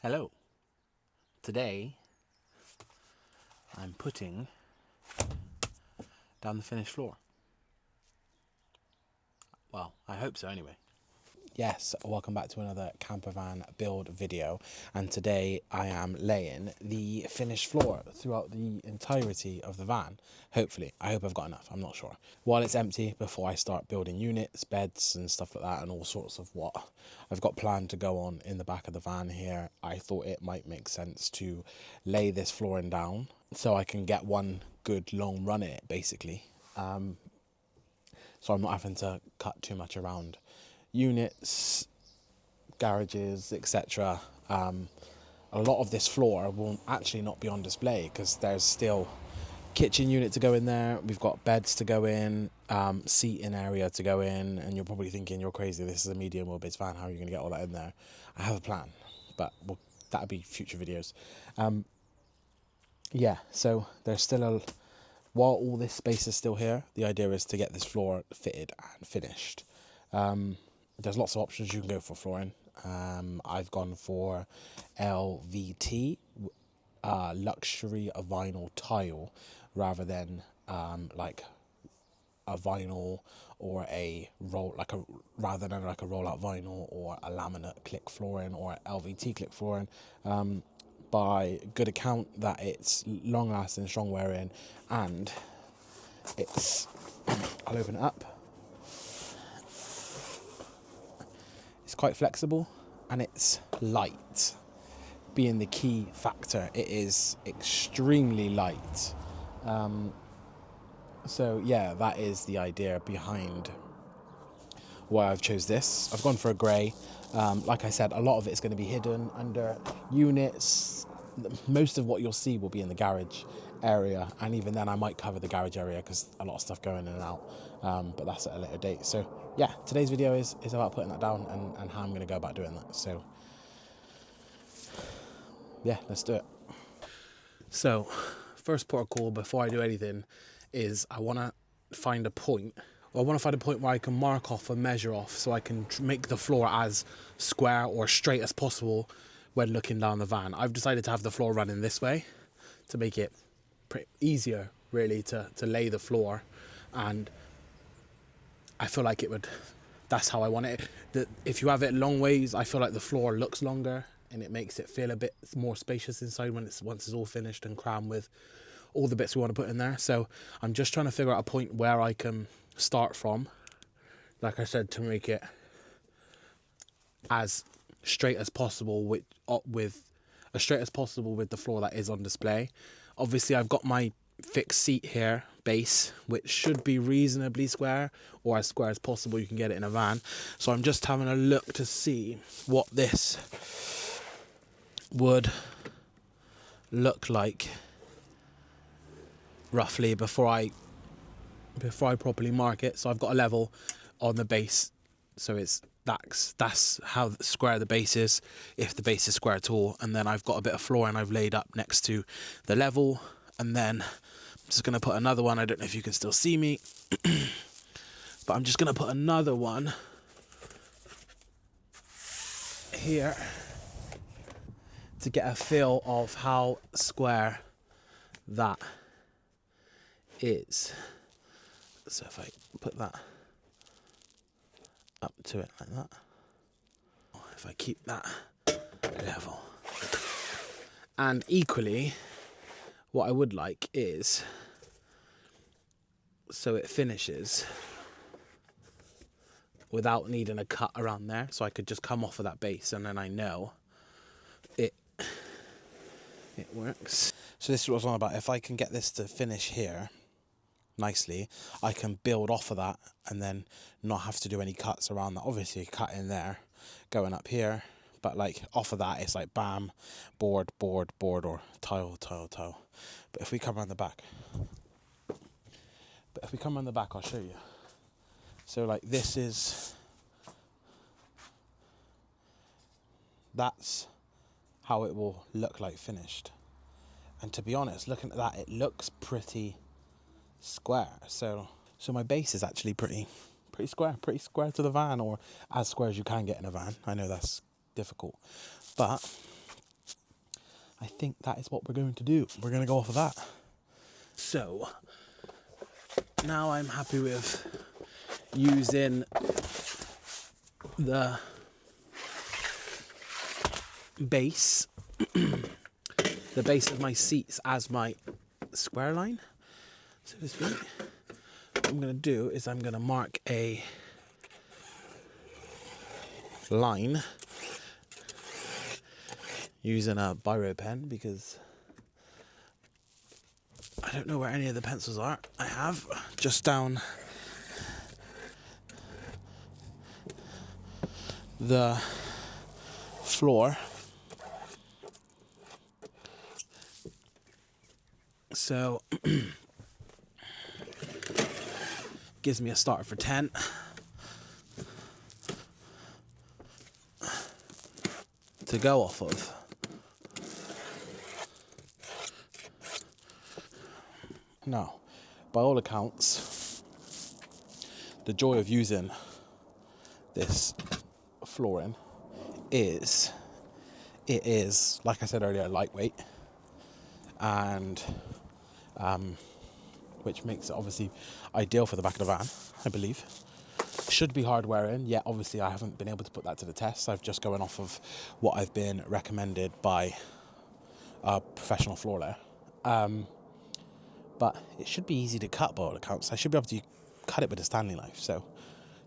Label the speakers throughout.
Speaker 1: Hello. Today I'm putting down the finished floor. Well, I hope so anyway. Yes, welcome back to another Campervan build video, and today I am laying the finished floor throughout the entirety of the van. Hopefully, I hope I've got enough, I'm not sure. While it's empty, before I start building units, beds and stuff like that, and all sorts of what I've got planned to go on in the back of the van here, I thought it might make sense to lay this flooring down so I can get one good long run at it, basically. So I'm not having to cut too much around units, garages, etc. A lot of this floor will actually not be on display because there's still kitchen unit to go in there. We've got beds to go in, seating area to go in, and you're probably thinking you're crazy. This is a medium wheelbase van. How are you going to get all that in there? I have a plan, but that'll be future videos. Yeah, so there's still while all this space is still here, the idea is to get this floor fitted and finished. There's lots of options you can go for flooring. I've gone for LVT, luxury vinyl tile, rather than like a vinyl or a roll, rather than like a rollout vinyl or a laminate click flooring or LVT click flooring. By good account that it's long lasting, strong wearing, and it's I'll open it up. It's quite flexible and it's light, being the key factor. It is extremely light. So yeah, that is the idea behind why I've chose this. I've gone for a grey. Like I said, a lot of it is going to be hidden under units. Most of what you'll see will be in the garage area, and even then I might cover the garage area because a lot of stuff going in and out, but that's at a later date. So yeah, today's video is about putting that down and how I'm going to go about doing that. So yeah, let's do it. So first port of call before I do anything is I want to find a point. Well, I want to find a point where I can mark off and measure off so I can make the floor as square or straight as possible when looking down the van. I've decided to have the floor running this way to make it pretty easier, really, to lay the floor. And I feel like that's how I want it. If you have it long ways, I feel like the floor looks longer and it makes it feel a bit more spacious inside once it's all finished and crammed with all the bits we want to put in there. So I'm just trying to figure out a point where I can start from, like I said, to make it as straight as possible with as straight as possible with the floor that is on display. Obviously I've got my fixed seat here, base, which should be reasonably square, or as square as possible you can get it in a van. So I'm just having a look to see what this would look like roughly before I properly mark it. So I've got a level on the base, so that's how square the base is, if the base is square at all. And then I've got a bit of flooring I've laid up next to the level, and then I'm just going to put another one. I don't know if you can still see me but I'm just going to put another one here to get a feel of how square that is. So if I put that up to it like that, if I keep that level, and equally what I would like is so it finishes without needing a cut around there, so I could just come off of that base and then I know it works. So this is what I was on about. If I can get this to finish here nicely, I can build off of that and then not have to do any cuts around that. Obviously cut in there going up here, but like off of that it's like bam, board, or tile. But if we come around the back, I'll show you. So like that's how it will look like finished. And to be honest, looking at that, it looks pretty square. So my base is actually pretty square to the van, or as square as you can get in a van. I know that's difficult, but I think that is what we're going to do. We're going to go off of that. So now I'm happy with using the base, the base of my seats as my square line, so to speak. What I'm going to do is I'm going to mark a line using a biro pen because I don't know where any of the pencils are. I have just down the floor. So gives me a starter for 10. To go off of. Now, by all accounts, the joy of using this flooring is, it is, like I said earlier, lightweight, and which makes it obviously ideal for the back of the van, I believe. Should be hard wearing, yet obviously I haven't been able to put that to the test. I've just going off of what I've been recommended by a professional floor layer. But it should be easy to cut by all accounts. I should be able to cut it with a Stanley knife. So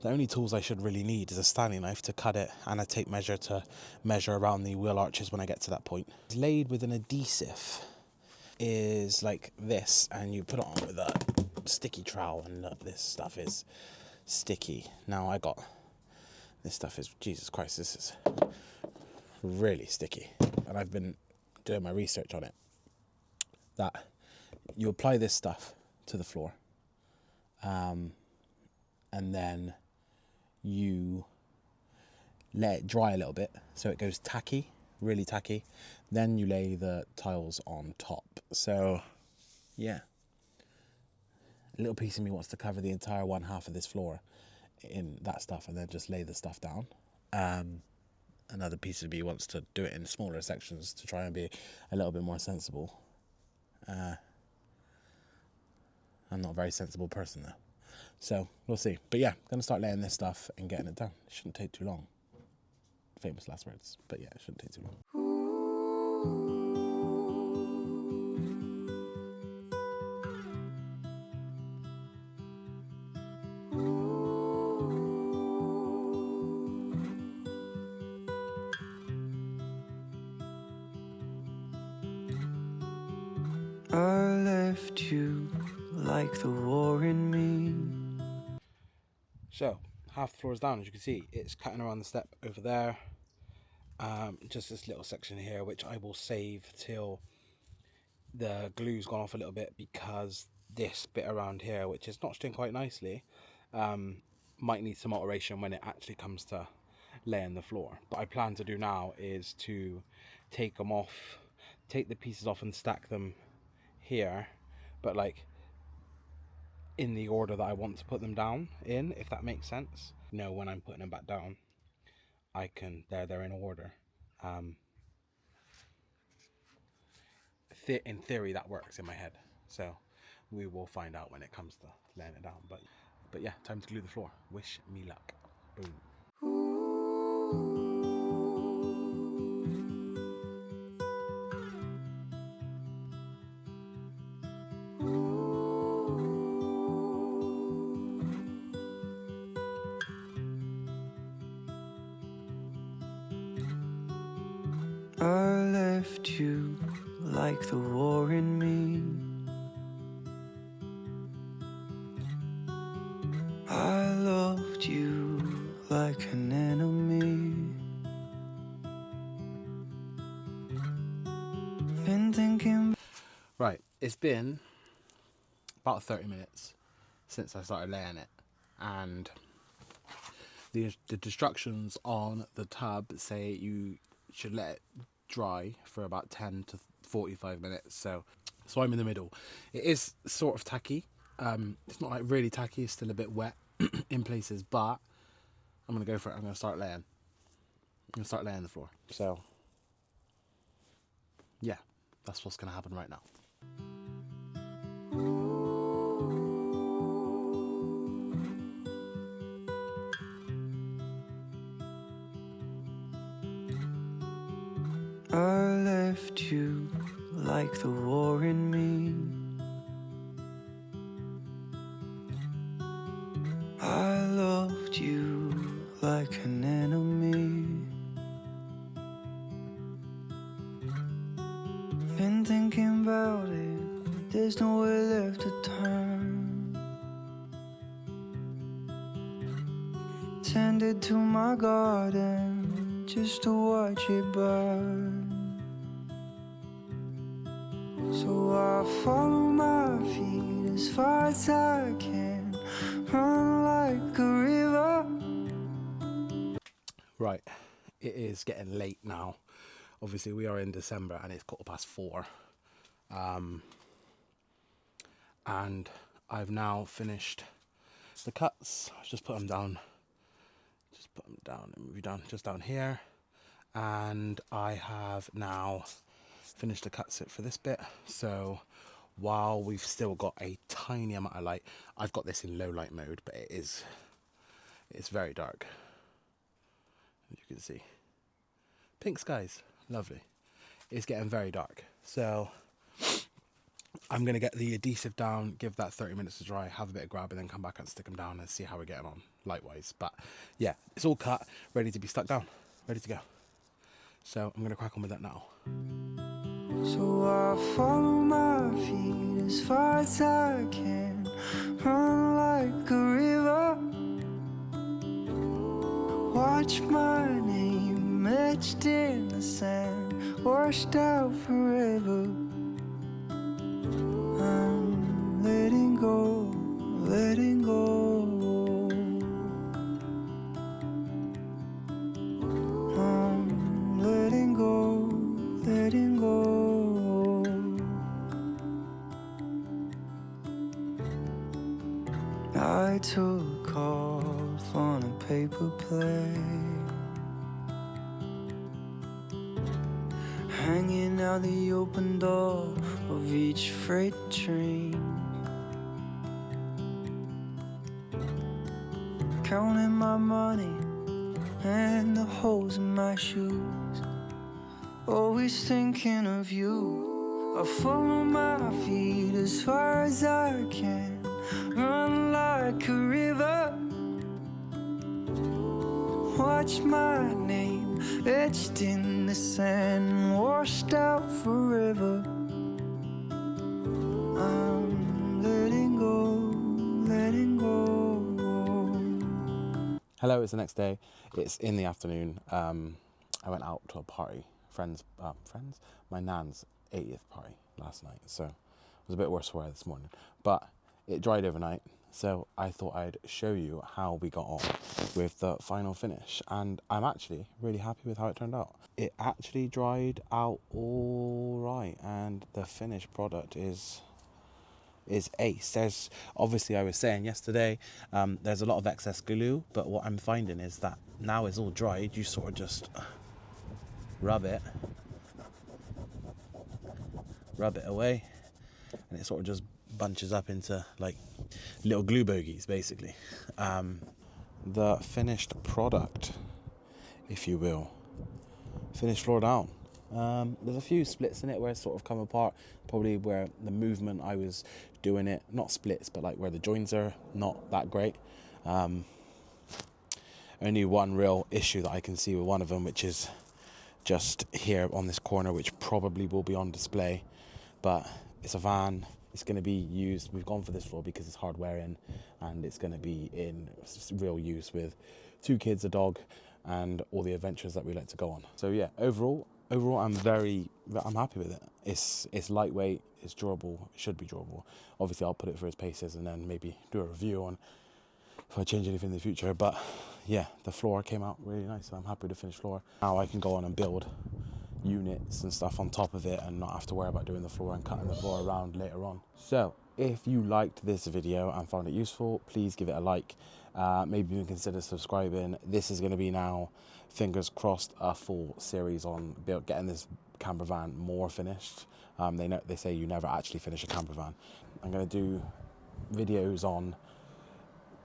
Speaker 1: the only tools I should really need is a Stanley knife to cut it and a tape measure to measure around the wheel arches when I get to that point. It's laid with an adhesive is like this, and you put it on with a sticky trowel, and this stuff is sticky. Now I got, this stuff is, Jesus Christ, this is really sticky. And I've been doing my research on it. That you apply this stuff to the floor, and then you let it dry a little bit so it goes tacky, really tacky. Then you lay the tiles on top. So yeah, a little piece of me wants to cover the entire one half of this floor in that stuff and then just lay the stuff down. Another piece of me wants to do it in smaller sections to try and be a little bit more sensible. I'm not a very sensible person though, so we'll see. But yeah, gonna start laying this stuff and getting it done. It shouldn't take too long. Famous last words, but yeah, it shouldn't take too long.
Speaker 2: I left you like the war in me.
Speaker 1: So half the floor is down, as you can see. It's cutting around the step over there. Just this little section here, which I will save till the glue's gone off a little bit, because this bit around here, which is notched in quite nicely, might need some alteration when it actually comes to laying the floor. But I plan to do now is to take them off, take the pieces off and stack them here, but like in the order that I want to put them down in, if that makes sense. You know, when I'm putting them back down, I can, they're in order. In theory that works in my head, so we will find out when it comes to laying it down. But yeah, time to glue the floor. Wish me luck. Boom.
Speaker 2: I left you like the war in me. I loved you like an enemy. Been thinking.
Speaker 1: Right, it's been about 30 minutes since I started laying it, and the instructions on the tub say you should let it dry for about 10 to 45 minutes. So I'm in the middle. It is sort of tacky. It's not like really tacky, it's still a bit wet in places, but I'm gonna go for it. I'm gonna start laying the floor. So yeah, that's what's going to happen right now.
Speaker 2: I left you like the war in me. I loved you like an enemy. Been thinking about it, there's nowhere left to turn. Tended to my garden just to watch it burn. So I follow my feet as far as I can, run like a river.
Speaker 1: Right, it is getting late now. Obviously we are in December and it's 4:15. And I've now finished the cuts. I've just put them down. Just put them down and move down just down here. And I have now finished the cut sit for this bit. So while we've still got a tiny amount of light, I've got this in low light mode, but it's very dark. As you can see, pink skies, lovely. It's getting very dark, so I'm going to get the adhesive down, give that 30 minutes to dry, have a bit of grab, and then come back and stick them down and see how we're getting on light-wise. But yeah, it's all cut, ready to be stuck down, ready to go. So I'm going to crack on with that now.
Speaker 2: So I follow my feet as far as I can, run like a river. Watch my name etched in the sand, washed out forever. I'm letting go, letting go. I'm letting go, letting go. I took off on a paper plane, hanging out the open door of each freight train, counting my money and the holes in my shoes, always thinking of you. I follow my feet as far as I can, run like a river. Watch my name etched in the sand, washed out forever. I'm letting go, letting go.
Speaker 1: Hello, it's the next day. It's in the afternoon. I went out to a party, my nan's 80th party last night, so it was a bit worse for her this morning, but it dried overnight, so I thought I'd show you how we got on with the final finish, and I'm actually really happy with how it turned out. It actually dried out all right, and the finished product is ace. There's obviously, I was saying yesterday, there's a lot of excess glue, but what I'm finding is that now it's all dried, you sort of just rub it away, and it sort of just bunches up into like little glue bogies, basically. The finished product, if you will, finished floor down. There's a few splits in it where it's sort of come apart, probably where the movement I was doing it, not splits, but like where the joins are not that great. Only one real issue that I can see with one of them, which is just here on this corner, which probably will be on display, but it's a van. It's going to be used. We've gone for this floor because it's hard wearing, and it's going to be in real use with 2 kids, a dog, and all the adventures that we like to go on. So yeah, overall, I'm happy with it. It's lightweight, it's durable, it should be durable. Obviously, I'll put it through its paces and then maybe do a review on if I change anything in the future. But yeah, the floor came out really nice, so I'm happy with the finished floor. Now I can go on and build units and stuff on top of it and not have to worry about doing the floor and cutting the floor around later on. So if you liked this video and found it useful, please give it a like. Maybe even consider subscribing. This is going to be now, fingers crossed, a full series on getting this camper van more finished. They say you never actually finish a camper van. I'm going to do videos on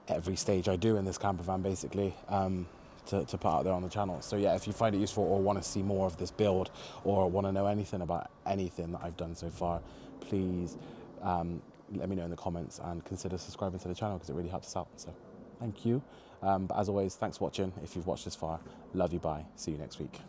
Speaker 1: every stage I do in this camper van, basically, to put out there on the channel. So yeah, if you find it useful or want to see more of this build, or want to know anything about anything that I've done so far, please let me know in the comments and consider subscribing to the channel, because it really helps us out. So thank you. But as always, thanks for watching. If you've watched this far, love you, bye. See you next week.